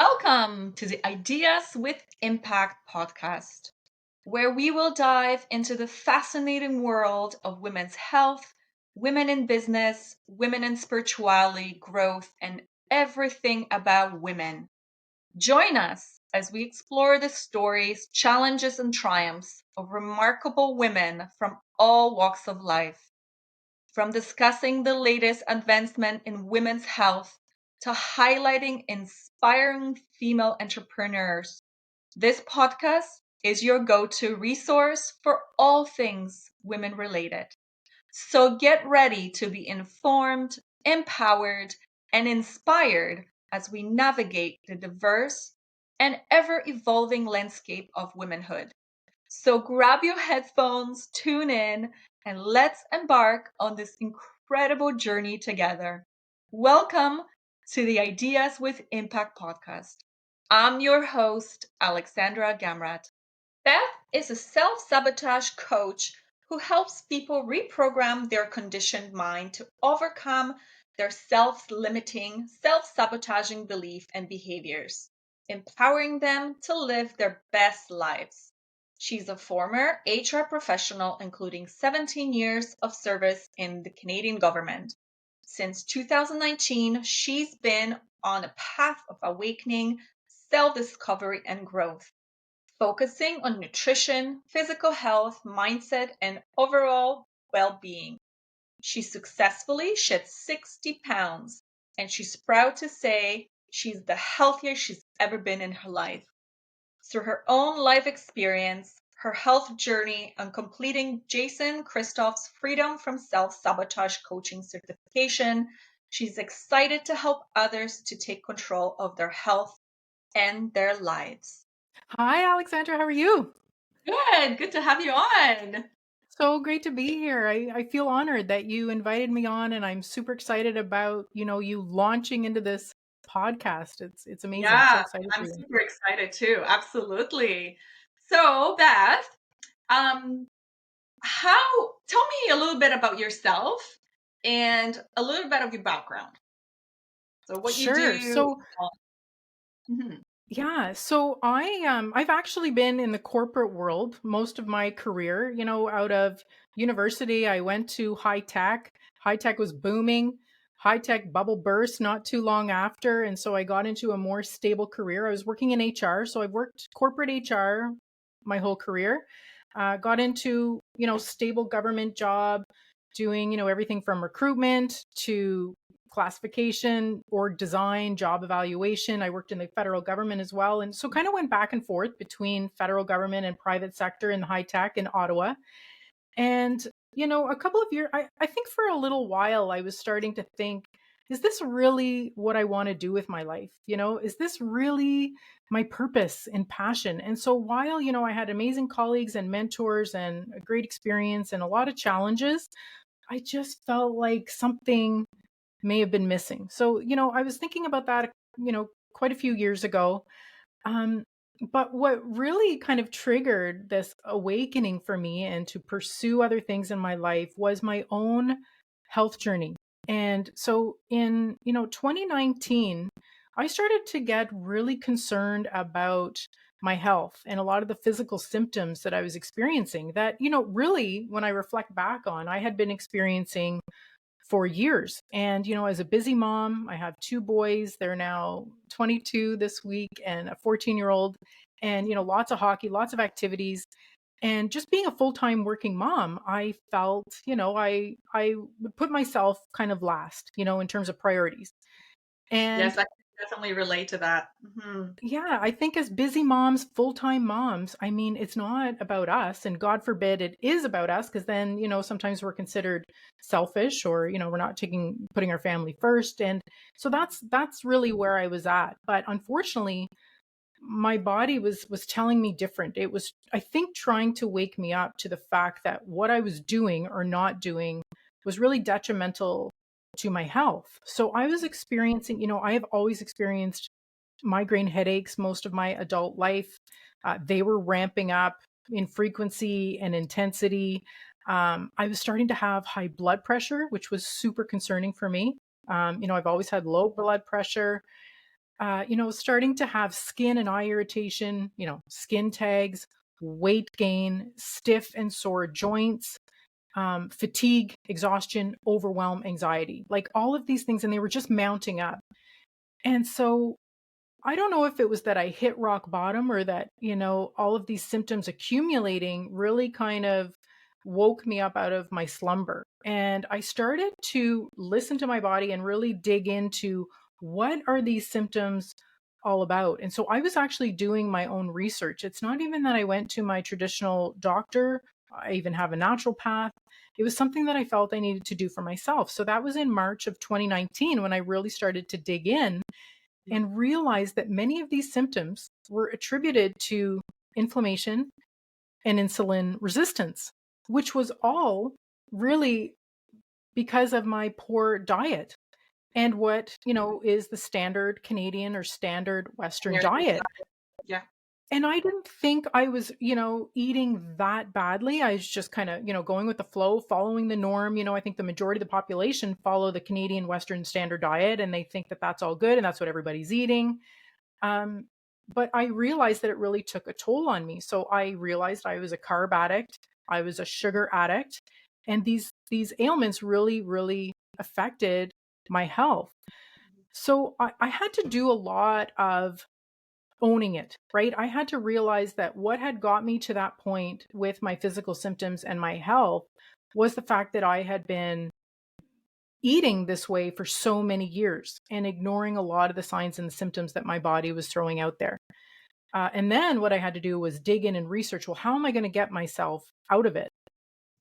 Welcome to the Ideas with Impact podcast, where we will dive into the fascinating world of women's health, women in business, women in spirituality, growth, and everything about women. Join us as we explore the stories, challenges, and triumphs of remarkable women from all walks of life. From discussing the latest advancement in women's health to highlighting inspiring female entrepreneurs, this podcast is your go-to resource for all things women related. So get ready to be informed, empowered, and inspired as we navigate the diverse and ever-evolving landscape of womanhood. So grab your headphones, tune in, and let's embark on this incredible journey together. Welcome to the Ideas with Impact podcast. I'm your host, Alexandra Gamrat. Beth is a self-sabotage coach who helps people reprogram their conditioned mind to overcome their self-limiting, self-sabotaging beliefs and behaviors, empowering them to live their best lives. She's a former HR professional, including 17 years of service in the Canadian government. Since 2019, she's been on a path of awakening, self-discovery, and growth, focusing on nutrition, physical health, mindset, and overall well-being. She successfully shed 60 pounds, and she's proud to say she's the healthiest she's ever been in her life. Through her own life experience, her health journey, and completing Jason Christoph's Freedom from Self-Sabotage Coaching certification, she's excited to help others to take control of their health and their lives. Hi, Alexandra. How are you? Good to have you on. So great to be here. I feel honored that you invited me on, and I'm super excited about, you launching into this podcast. It's amazing. So Yeah, excited for I'm you. super excited too. Absolutely. So, Beth, um, tell me a little bit about yourself and a little bit of your background. So what you Sure. do. So Mhm. yeah, so I've actually been in the corporate world most of my career. Out of university, I went to high tech. High tech was booming. High tech bubble burst not too long after, and so I got into a more stable career. I was working in HR, so I've worked corporate HR my whole career. Got into stable government job, doing everything from recruitment to classification, org design, job evaluation. I worked in the federal government as well. And so kind of went back and forth between federal government and private sector in high tech in Ottawa. And, a couple of years, I think for a little while, I was starting to think, is this really what I want to do with my life? Is this really my purpose and passion? And so while, I had amazing colleagues and mentors and a great experience and a lot of challenges, I just felt like something may have been missing. So, I was thinking about that, quite a few years ago. Um, but what really kind of triggered this awakening for me and to pursue other things in my life was my own health journey. And so in, 2019, I started to get really concerned about my health and a lot of the physical symptoms that I was experiencing that, really, when I reflect back on, I had been experiencing for years. And, as a busy mom, I have two boys. They're now 22 this week and a 14-year-old, and, lots of hockey, lots of activities. And just being a full-time working mom, I felt, I would put myself kind of last, in terms of priorities. Yes, And I can definitely relate to that. Mhm. yeah, I think as busy moms, full-time moms, I mean, it's not about us, and God forbid it is about us, because then, sometimes we're considered selfish, or, we're not putting our family first. And so that's really where I was at. But unfortunately, my body was telling me different. It was, I think, trying to wake me up to the fact that what I was doing or not doing was really detrimental to my health. So I was experiencing, I have always experienced migraine headaches most of my adult life. They were ramping up in frequency and intensity. I was starting to have high blood pressure, which was super concerning for me. I've always had low blood pressure. Starting to have skin and eye irritation, skin tags, weight gain, stiff and sore joints, fatigue, exhaustion, overwhelm, anxiety, like all of these things. And they were just mounting up. And so I don't know if it was that I hit rock bottom or that, all of these symptoms accumulating really kind of woke me up out of my slumber. And I started to listen to my body and really dig into what are these symptoms all about. And so I was actually doing my own research. It's not even that I went to my traditional doctor, I even have a naturopath. It was something that I felt I needed to do for myself. So that was in March of 2019 when I really started to dig in and realized that many of these symptoms were attributed to inflammation and insulin resistance, which was all really because of my poor diet and what, is the standard Canadian or standard Western American diet. diet. Yeah. And I didn't think I was, eating that badly. I was just kind of, going with the flow, following the norm. I think the majority of the population follow the Canadian Western standard diet and they think that that's all good and that's what everybody's eating. Um, but I realized that it really took a toll on me. So I realized I was a carb addict, I was a sugar addict, and these ailments really, really affected my health. So I had to do a lot of owning it, right? I had to realize that what had got me to that point with my physical symptoms and my health was the fact that I had been eating this way for so many years and ignoring a lot of the signs and the symptoms that my body was throwing out there. And then what I had to do was dig in and research, well, how am I going to get myself out of it?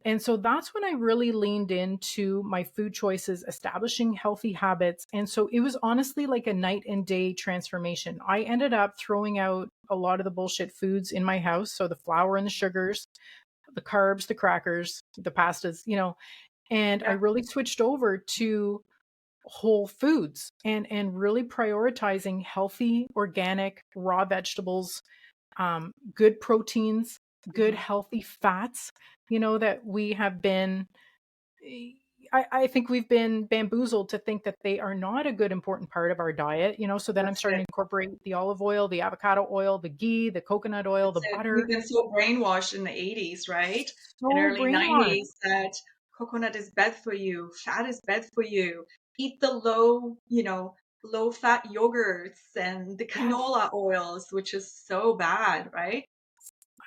And so that's when I really leaned into my food choices, establishing healthy habits. And so it was honestly like a night and day transformation. I ended up throwing out a lot of the bullshit foods in my house. So the flour and the sugars, the carbs, the crackers, the pastas, and I Yeah. really switched over to whole foods and really prioritizing healthy, organic, raw vegetables, good proteins, good Mhm. healthy fats, that we have been, I think we've been bamboozled to think that they are not a good, important part of our diet, so then I'm That's starting it. to incorporate the olive oil, the avocado oil, the ghee, the coconut oil, the That's it. We've butter. been so brainwashed in the 80s, right? And So early brainwashed. 90s that coconut is bad for you, fat is bad for you. Eat the low fat yogurts and the Yes. canola oils, which is so bad, right?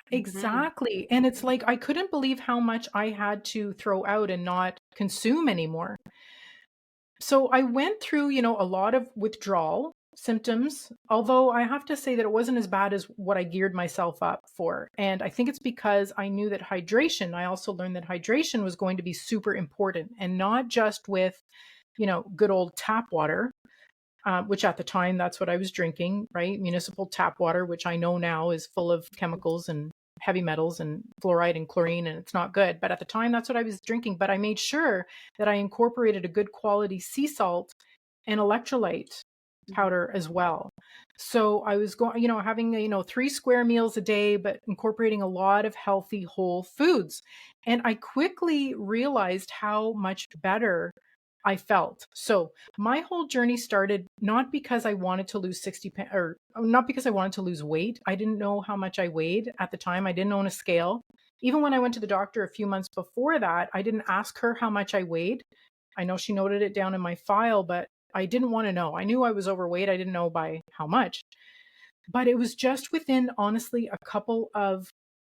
Hmm. Exactly. And it's like I couldn't believe how much I had to throw out and not consume anymore. So I went through, a lot of withdrawal symptoms, although I have to say that it wasn't as bad as what I geared myself up for. And I think it's because I knew that I also learned that hydration was going to be super important and not just with, good old tap water, which at the time that's what I was drinking, right? Municipal tap water, which I know now is full of chemicals and heavy metals and fluoride and chlorine, and it's not good. But at the time, that's what I was drinking. But I made sure that I incorporated a good quality sea salt and electrolyte powder as well. So I was going, having, 3 square meals a day, but incorporating a lot of healthy whole foods. And I quickly realized how much better I felt. So my whole journey started not because I wanted to lose 60 or not because I wanted to lose weight. I didn't know how much I weighed at the time. I didn't own a scale. Even when I went to the doctor a few months before that, I didn't ask her how much I weighed. I know she noted it down in my file, but I didn't want to know. I knew I was overweight. I didn't know by how much. But it was just within, honestly, a couple of,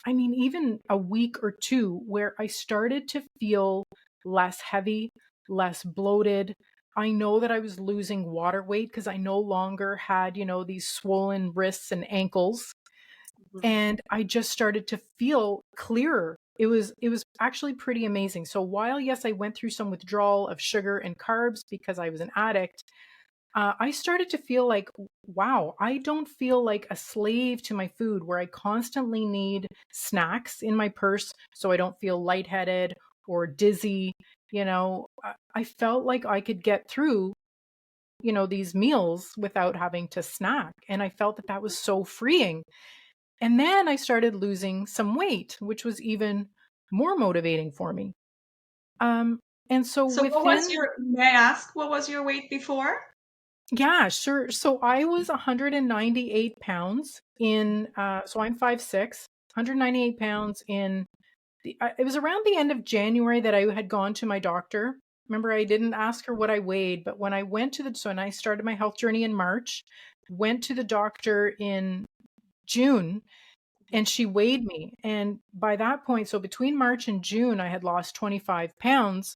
even a week or two where I started to feel less heavy, less bloated. I know that I was losing water weight because I no longer had, these swollen wrists and ankles. Hmm. And I just started to feel clearer. It was actually pretty amazing. So while yes, I went through some withdrawal of sugar and carbs because I was an addict, I started to feel like, wow, I don't feel like a slave to my food where I constantly need snacks in my purse so I don't feel lightheaded or dizzy. I felt like I could get through, these meals without having to snack. And I felt that that was so freeing. And then I started losing some weight, which was even more motivating for me. Um, and so So what was within your, may I ask, what was your weight before? Yeah, sure. So I was 198 pounds so I'm 5'6", 198 pounds it was around the end of January that I had gone to my doctor. Remember, I didn't ask her what I weighed, but when I went so when I started my health journey in March, went to the doctor in June, and she weighed me. And by that point, so between March and June, I had lost 25 pounds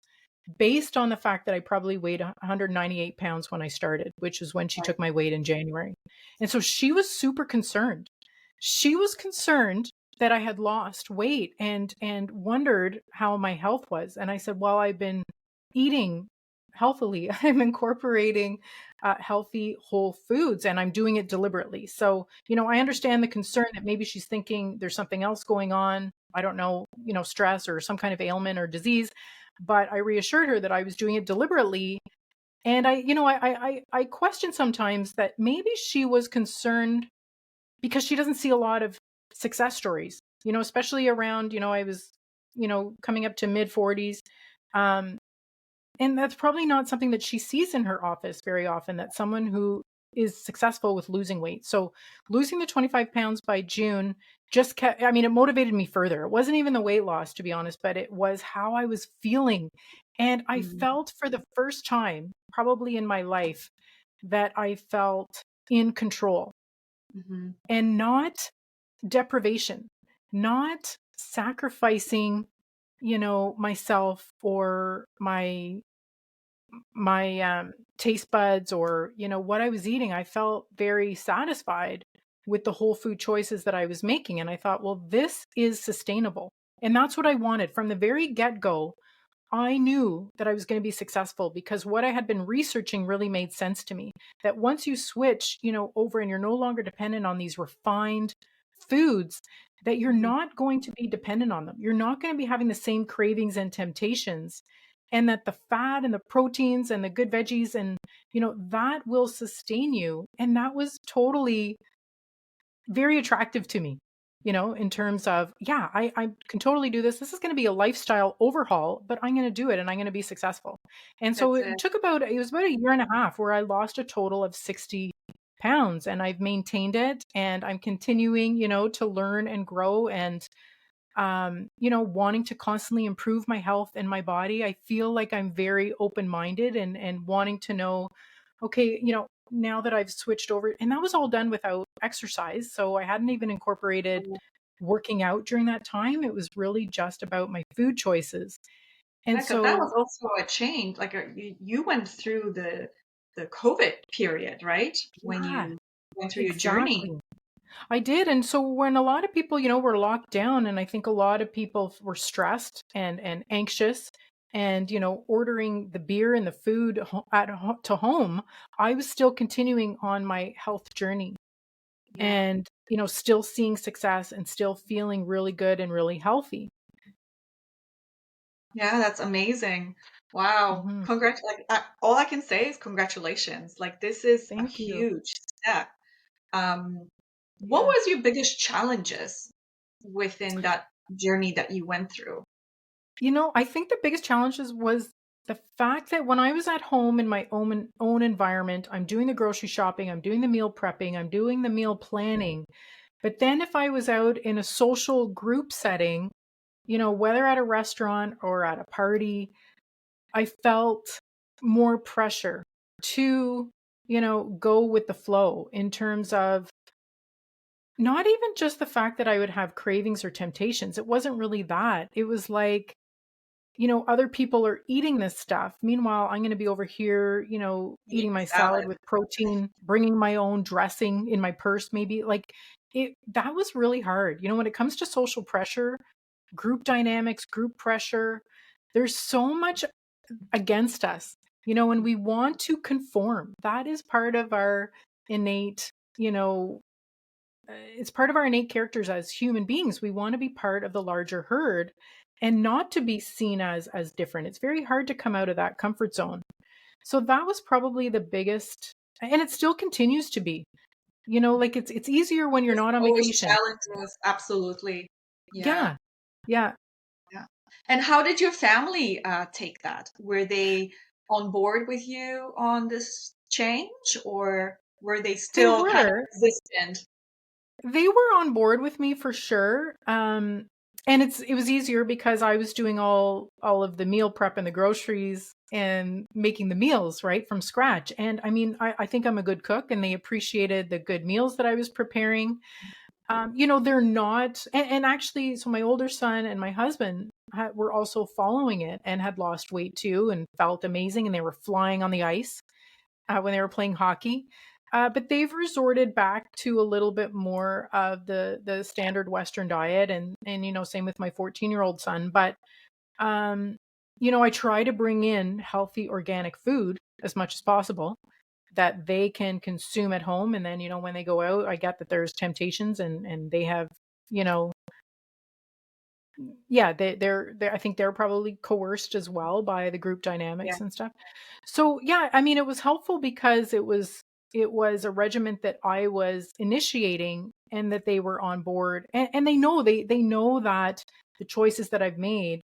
based on the fact that I probably weighed 198 pounds when I started, which is when she Right. took my weight in January. And so she was super concerned. She was concerned that I had lost weight and wondered how my health was. And I said, "Well, I've been eating healthily. I'm incorporating healthy whole foods, and I'm doing it deliberately." So, I understand the concern that maybe she's thinking there's something else going on. I don't know, stress or some kind of ailment or disease. But I reassured her that I was doing it deliberately. And I question sometimes that maybe she was concerned because she doesn't see a lot of success stories, especially around, I was, coming up to mid 40s. Um, and that's probably not something that she sees in her office very often, that someone who is successful with losing weight. So losing the 25 pounds by June just kept, I mean, it motivated me further. It wasn't even the weight loss, to be honest, but it was how I was feeling. And I Mm-hmm. felt for the first time, probably in my life, that I felt in control Mm-hmm. and not deprivation, not sacrificing, myself or my taste buds or what I was eating. I felt very satisfied with the whole food choices that I was making, and I thought, well, this is sustainable. And that's what I wanted from the very get-go. I knew that I was going to be successful because what I had been researching really made sense to me. That once you switch, over and you're no longer dependent on these refined foods, that you're Mm-hmm. not going to be dependent on them. You're not going to be having the same cravings and temptations. And that the fat and the proteins and the good veggies and, that will sustain you. And that was totally very attractive to me, in terms of, yeah, I can totally do this. This is going to be a lifestyle overhaul, but I'm going to do it and I'm going to be successful. And so That's it. it was about a year and a half where I lost a total of 60 pounds, and I've maintained it, and I'm continuing, to learn and grow, and wanting to constantly improve my health and my body. I feel like I'm very open-minded and wanting to know, okay, now that I've switched over, and that was all done without exercise. So I hadn't even incorporated working out during that time. It was really just about my food choices. And Yeah, because that so, was also a change. Like you went through the COVID period, right? When yeah, you went through your journey. exactly. I did. And so when a lot of people, were locked down, and I think a lot of people were stressed and anxious and, ordering the beer and the food to home, I was still continuing on my health journey Yeah. and, still seeing success and still feeling really good and really healthy. Yeah, that's amazing. Wow. Hmm. Congrats. Like all I can say is congratulations. Like this is a Thank you. huge step. Um, what Yeah. was your biggest challenges within that journey that you went through? I think the biggest challenges was the fact that when I was at home in my own environment, I'm doing the grocery shopping, I'm doing the meal prepping, I'm doing the meal planning. But then if I was out in a social group setting, whether at a restaurant or at a party, I felt more pressure to, go with the flow in terms of not even just the fact that I would have cravings or temptations. It wasn't really that. It was like, other people are eating this stuff. Meanwhile, I'm going to be over here, Eating eating my salad salad. with protein, bringing my own dressing in my purse, maybe. Like that was really hard. When it comes to social pressure, group dynamics, group pressure, there's so much against us, and we want to conform. That is part of our innate, it's part of our innate characters as human beings. We want to be part of the larger herd and not to be seen as different. It's very hard to come out of that comfort zone. So that was probably the biggest, and it still continues to be. Like it's easier when you're There's not on always vacation. challenges. Absolutely. Yeah. Yeah. Yeah. Yeah. And how did your family take that? Were they on board with you on this change, or were they They still kind of were. resistant? They were on board with me for sure. And it was easier because I was doing all of the meal prep and the groceries and making the meals right from scratch. And I mean, I think I'm a good cook, and they appreciated the good meals that I was preparing. They're not, and actually, so my older son and my husband were also following it and had lost weight too and felt amazing, and they were flying on the ice when they were playing hockey. But they've resorted back to a little bit more of the standard Western diet, and same with my 14-year-old son. But I try to bring in healthy organic food as much as possible that they can consume at home, and then when they go out, I get that there's temptations, and they have you know yeah, I think they're probably coerced as well by the group Yeah. dynamics and stuff. So yeah, I mean, it was helpful because it was a regiment that I was initiating, and that they were on board, and they know that the choices that I've made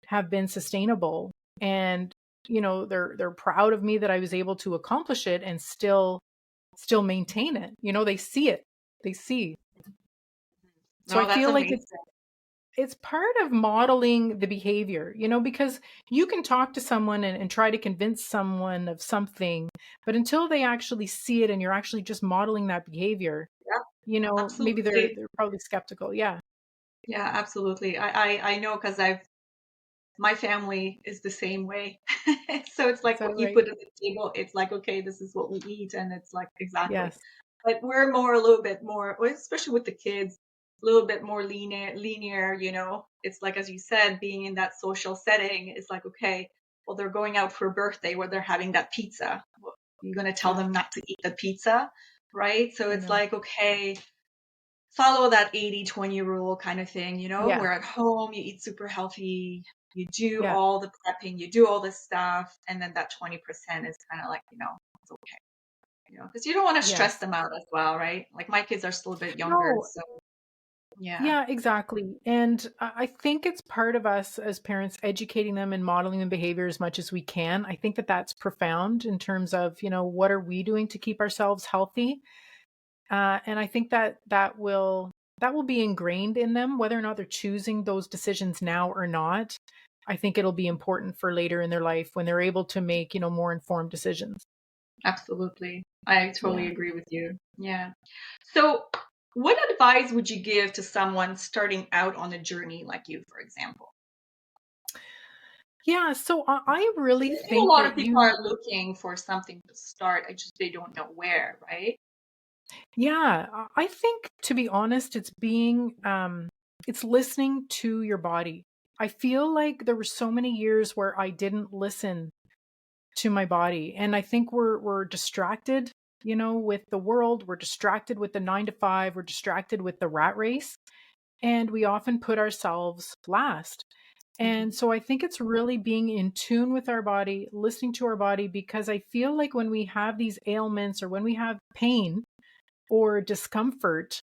have been sustainable, and they're proud of me that I was able to accomplish it and still maintain it. They see it. They see. So I No, that's feel like amazing. it's part of modeling the behavior, because you can talk to someone and try to convince someone of something, but until they actually see it and you're actually just modeling that behavior, Yeah, maybe they're absolutely. they're probably skeptical. Yeah. Yeah, absolutely. I know because my family is the same way. So it's Is like that what you right? put at the table, it's like, okay, this is what we eat, and it's like exactly. Yes. But we're more a little bit more, well, especially with the kids, a little bit more linear. It's like, as you said, being in that social setting, it's like, okay, well, they're going out for a birthday where they're having that pizza. Well, you're going to tell Yeah. them not to eat the pizza, right? So I it's know. like, okay, follow that 80-20 rule kind of thing, Yeah. where at home you eat super healthy, you do Yeah. all the prepping, you do all this stuff, and then that 20% is kind of like, it's okay, because you don't want to stress Yes. them out as well, right? Like my kids are still a bit younger, No. so yeah, Yeah, exactly. And I think it's part of us as parents educating them and modeling the behavior as much as we can. I think that that's profound in terms of, what are we doing to keep ourselves healthy? And I think that will be ingrained in them, whether or not they're choosing those decisions now or not. I think it'll be important for later in their life when they're able to make, more informed decisions. absolutely. I totally Yeah. agree with you. Yeah. So, what advice would you give to someone starting out on a journey like you, for example? Yeah. So I really I think a think lot of that people are looking for something to start. I just they don't know where, right? yeah, I think, to be honest, it's listening to your body. I feel like there were so many years where I didn't listen to my body. And I think we're distracted, with the world. We're distracted with the 9 to 5. We're distracted with the rat race. And we often put ourselves last. And Mhm. so I think it's really being in tune with our body, listening to our body, because I feel like when we have these ailments or when we have pain or discomfort,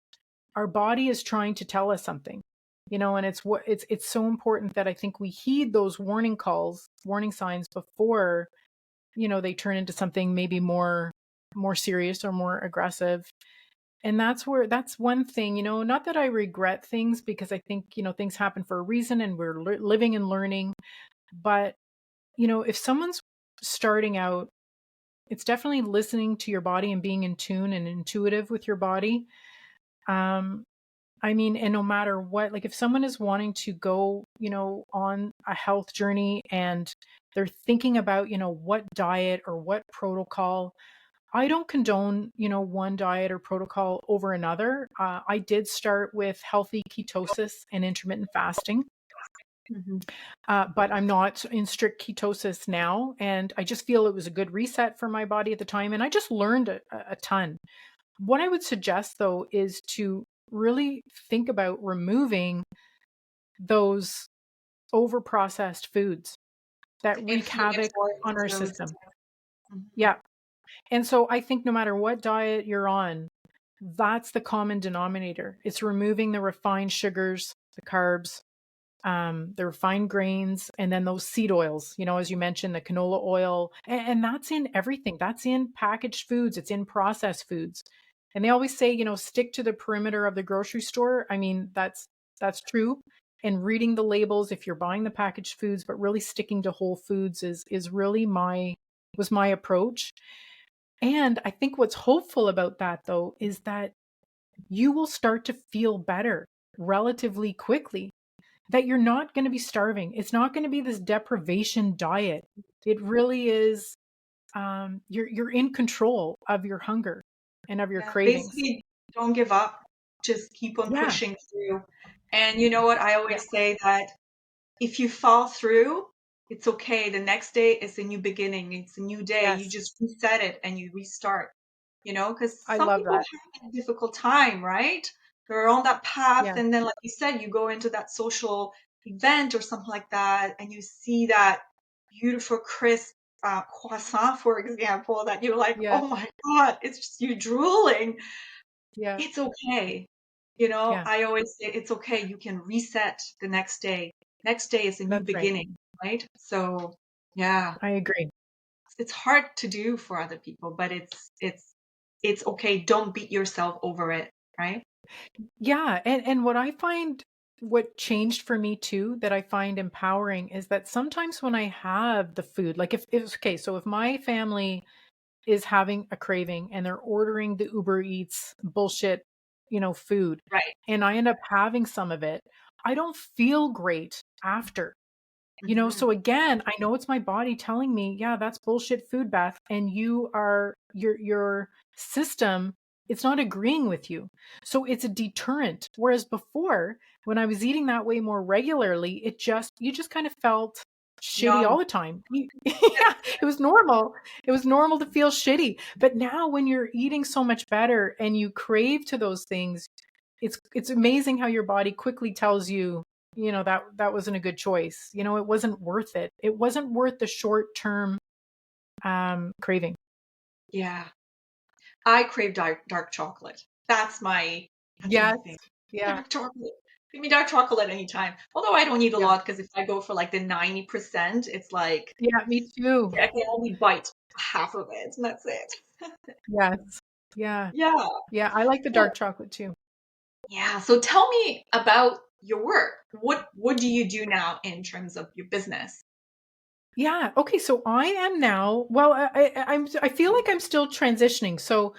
our body is trying to tell us something. And it's so important that I think we heed those warning signs before they turn into something maybe more serious or more aggressive. And that's one thing, not that I regret things, because I think things happen for a reason, and we're living and learning. But if someone's starting out, it's definitely listening to your body and being in tune and intuitive with your body. um I mean, and no matter what, like if someone is wanting to go, on a health journey, and they're thinking about, what diet or what protocol, I don't condone, one diet or protocol over another. I did start with healthy ketosis and intermittent fasting, Mhm. but I'm not in strict ketosis now. And I just feel it was a good reset for my body at the time. And I just learned a ton. What I would suggest, though, is to really think about removing those over processed foods that The wreak havoc inflammatory on our foods. system. Mhm. Yeah. And so I think no matter what diet you're on, that's the common denominator. It's removing the refined sugars, the carbs, the refined grains, and then those seed oils, as you mentioned, the canola oil. And that's in everything. That's in packaged foods, it's in processed foods. And they always say, stick to the perimeter of the grocery store. I mean, that's true. And reading the labels if you're buying the packaged foods, but really sticking to whole foods is really was my approach. And I think what's hopeful about that though is that you will start to feel better relatively quickly, that you're not going to be starving. It's not going to be this deprivation diet. It really is, you're in control of your hunger and of your Yeah, cravings. basically, don't give up. Just keep on Yeah. pushing through. And you know what? I Yeah. always say that if you fall through, it's okay. The next day is a new beginning. It's a new day. You Yes. just reset it and you restart, because I some love people that. have a difficult time, right? They're on that path. Yeah. And then, like you said, you go into that social event or something like that, and you see that beautiful, crisp croissant, for example, that you're like, Yes. oh my God, it's just you drooling. Yeah. It's okay. Yeah. I always say it's okay. You can reset the next day. Next day is a new That's right. beginning, right? So, yeah, I agree. it's hard to do for other people, but it's okay. Don't beat yourself over it, right? Yeah. And what changed for me too, that I find empowering, is that sometimes when I have the food, like if okay, so if my family is having a craving and they're ordering the Uber Eats bullshit, food, Right. and I end up having some of it, I don't feel great after. Hmm. So again, I know it's my body telling me, yeah, that's bullshit food, Beth, and your system, it's not agreeing with you. So it's a deterrent. Whereas before, when I was eating that way more regularly, you just kind of felt shitty all Numb. the time. Yeah, it was normal. It was normal to feel shitty. But now when you're eating so much better and you crave to those things, it's amazing how your body quickly tells you, that wasn't a good choice. It wasn't worth it. It wasn't worth the short term craving. Yeah. I crave dark chocolate. That's Yes. anything. Yeah. Dark chocolate. Give me dark chocolate anytime. Although I don't eat a Yeah. lot because if I go for like the 90%, it's like Yeah. Me too. I can only bite half of it and that's it. Yes. Yeah. Yeah. Yeah. I like the So dark chocolate too. yeah. So tell me about your work. What do you do now in terms of your business? Yeah. Okay. So I am now. Well, I feel like I'm still transitioning. So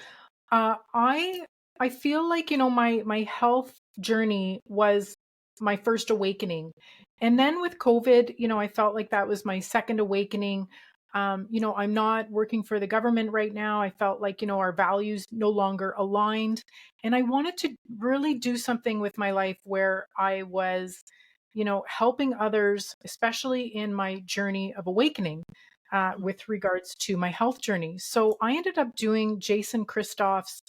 Uh, I I feel like, my health journey was my first awakening. And then with COVID, I felt like that was my second awakening. I'm not working for the government right now. I felt like, our values no longer aligned. And I wanted to really do something with my life where I was, helping others, especially in my journey of awakening, with regards to my health journey. So I ended up doing Jason Christoph's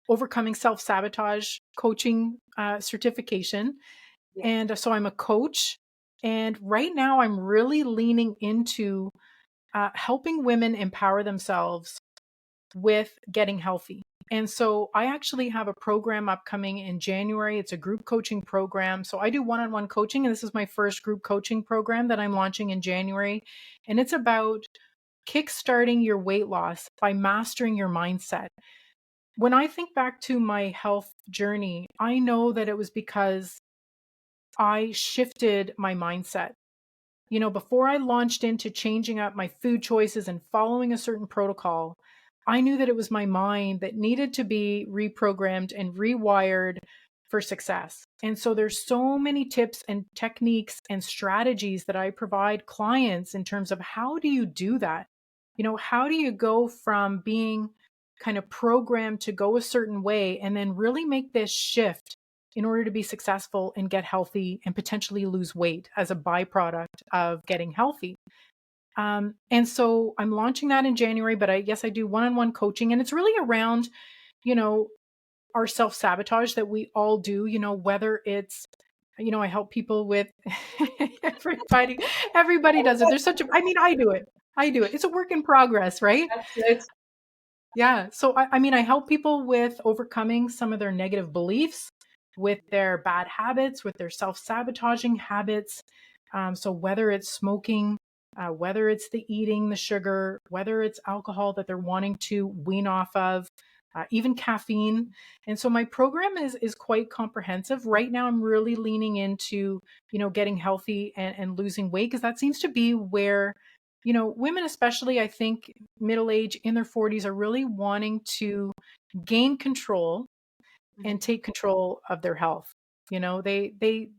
Overcoming Self-Sabotage coaching certification. Yes. And so I'm a coach. And right now I'm really leaning into helping women empower themselves with getting healthy. And so I actually have a program upcoming in January. It's a group coaching program. So I do one on one coaching, and this is my first group coaching program that I'm launching in January. And it's about kickstarting your weight loss by mastering your mindset. When I think back to my health journey, I know that it was because I shifted my mindset. Before I launched into changing up my food choices and following a certain protocol, I knew that it was my mind that needed to be reprogrammed and rewired for success. And so there's so many tips and techniques and strategies that I provide clients in terms of how do you do that? How do you go from being kind of programmed to go a certain way and then really make this shift in order to be successful and get healthy and potentially lose weight as a byproduct of getting healthy. And so I'm launching that in January, but I do one-on-one coaching, and it's really around, you know, our self-sabotage that we all do, whether it's, I help people with everybody, everybody does it. There's I mean, I do it. I do it. It's a work in progress, right? That's it. Yeah. So I mean, I help people with overcoming some of their negative beliefs, with their bad habits, with their self-sabotaging habits. So whether it's smoking, whether it's the eating, the sugar, whether it's alcohol that they're wanting to wean off of, even caffeine. And so my program is quite comprehensive. Right now, I'm really leaning into, getting healthy and losing weight, because that seems to be where, women, especially, I think middle age in their 40s, are really wanting to gain control and Mhm. take control of their health. They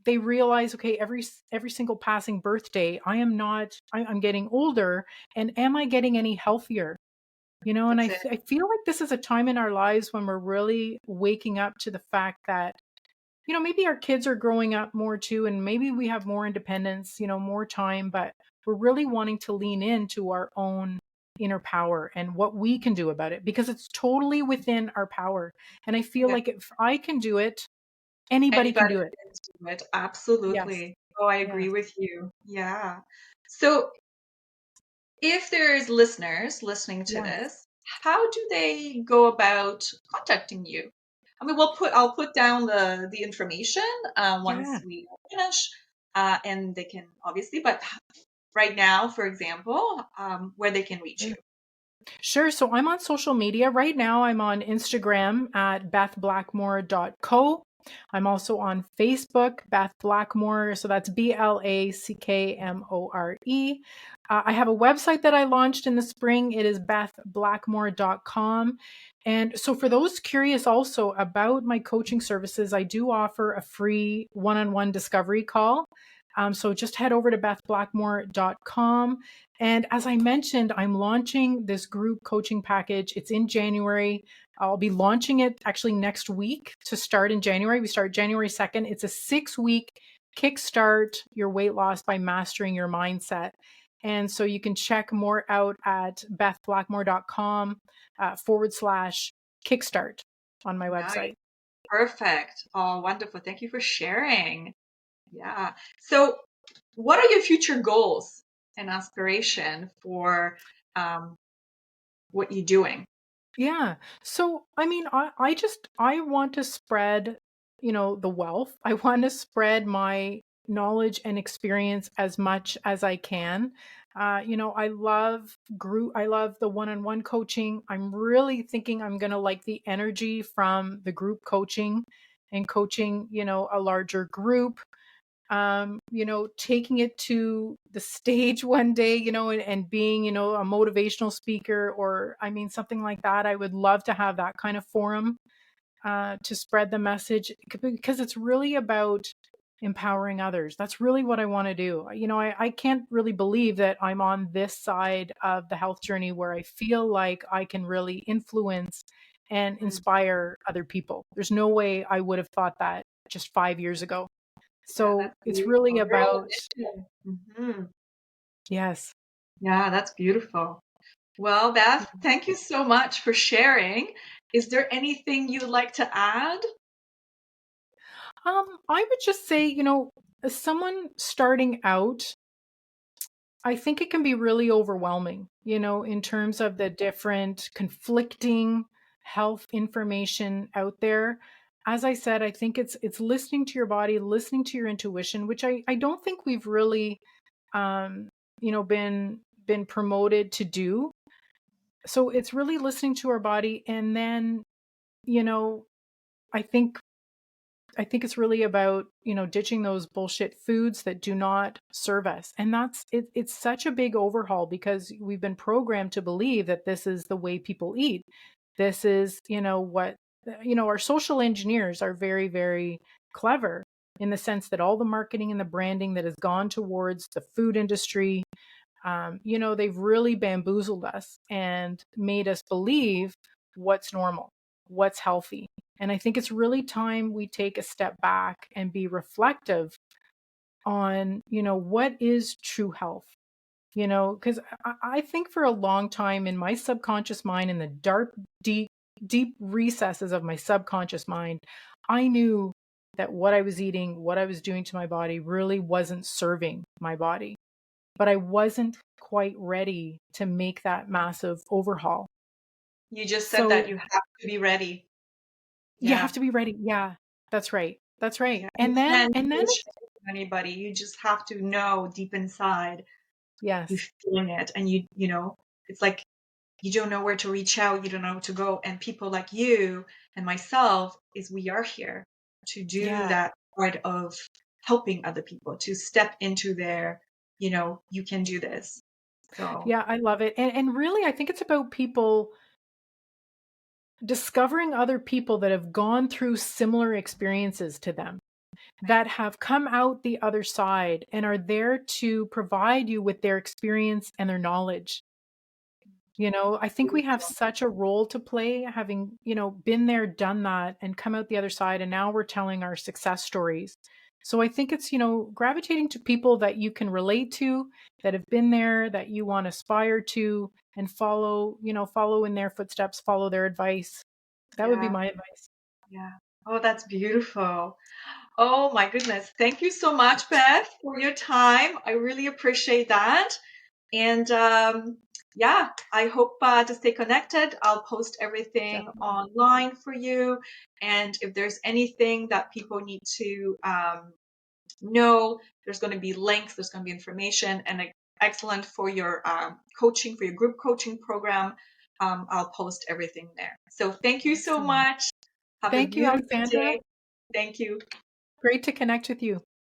realize, okay, every single passing birthday, I'm getting older, and am I getting any healthier? And That's it. I feel like this is a time in our lives when we're really waking up to the fact that, maybe our kids are growing up more too, and maybe we have more independence, more time, but we're really wanting to lean into our own inner power and what we can do about it, because it's totally within our power. And I feel Yeah. like if I can do it, anybody can Anybody do it. can do it. Yes. Absolutely. Oh, I agree Yes. with you. Yeah. So if there's listeners listening to Yes. this, how do they go about contacting you? I mean, I'll put down the information once Yeah. we finish, and they can obviously. But right now, for example, where they can reach you. Sure. So I'm on social media right now. I'm on Instagram at bethblackmore.co. I'm also on Facebook, Beth Blackmore. So that's Blackmore. I have a website that I launched in the spring. It is bethblackmore.com. And so for those curious also about my coaching services, I do offer a free one-on-one discovery call. So just head over to bethblackmore.com. And as I mentioned, I'm launching this group coaching package. It's in January. I'll be launching it actually next week to start in January. We start January 2nd. It's a 6-week kickstart your weight loss by mastering your mindset. And so you can check more out at bethblackmore.com /kickstart on my Nice. website. Perfect. Oh, wonderful. Thank you for sharing. Yeah. So, what are your future goals and aspiration for um, what you're doing? Yeah. So, I mean, I want to spread, the wealth. I want to spread my knowledge and experience as much as I can. I love the one-on-one coaching. I'm really thinking I'm going to like the energy from the group coaching and coaching, a larger group, taking it to the stage one day, and being, a motivational speaker, or I mean, something like that. I would love to have that kind of forum to spread the message, because it's really about empowering others. That's really what I want to do. I can't really believe that I'm on this side of the health journey where I feel like I can really influence and Mm, inspire other people. There's no way I would have thought that just 5 years ago. yeah, So that's it's really beautiful. You're on about, a mission. Hmm. yes. Yeah, that's beautiful. Well, Beth, thank you so much for sharing. Is there anything you would like to add? I would just say, as someone starting out, I think it can be really overwhelming, in terms of the different conflicting health information out there. As I said, I think it's listening to your body, listening to your intuition, which I don't think we've really um, been promoted to do. So it's really listening to our body, and then, you know, I think it's really about, ditching those bullshit foods that do not serve us. And that's it, it's such a big overhaul, because we've been programmed to believe that this is the way people eat. This is, what, our social engineers are very, very clever, in the sense that all the marketing and the branding that has gone towards the food industry, they've really bamboozled us and made us believe what's normal, what's healthy. And I think it's really time we take a step back and be reflective on, what is true health. Because I think for a long time in my subconscious mind, in the dark, deep, deep recesses of my subconscious mind, I knew that what I was eating, what I was doing to my body really wasn't serving my body, but I wasn't quite ready to make that massive overhaul. You just said that So you have to be ready. you have Yeah. to be ready. Yeah, that's right. That's right. Yeah, you can't And then push anybody. You just have to know deep inside you're yes. feeling it, and you know, it's like you don't know where to reach out, you don't know where to go, and people like you and myself is we are here to do Yeah. that part of helping other people to step into their, you know, you can do this. So Yeah, I love it. And really I think it's about people discovering other people that have gone through similar experiences to them, that have come out the other side and are there to provide you with their experience and their knowledge. You know, I think we have such a role to play having, been there, done that, and come out the other side. And now we're telling our success stories. So I think it's, gravitating to people that you can relate to, that have been there, that you want to aspire to, and follow in their footsteps, follow their advice. That would be yeah, my advice. yeah. Oh, that's beautiful. Oh my goodness. Thank you so much, Beth, for your time. I really appreciate that. And yeah, I hope to stay connected. I'll post everything Definitely. online for you. And if there's anything that people need to know, there's going to be links, there's going to be information, and excellent for your coaching, for your group coaching program. I'll post everything there. So thank you so Excellent. much. Have a Thank you, beautiful Alexandra. day. Thank you. Great to connect with you.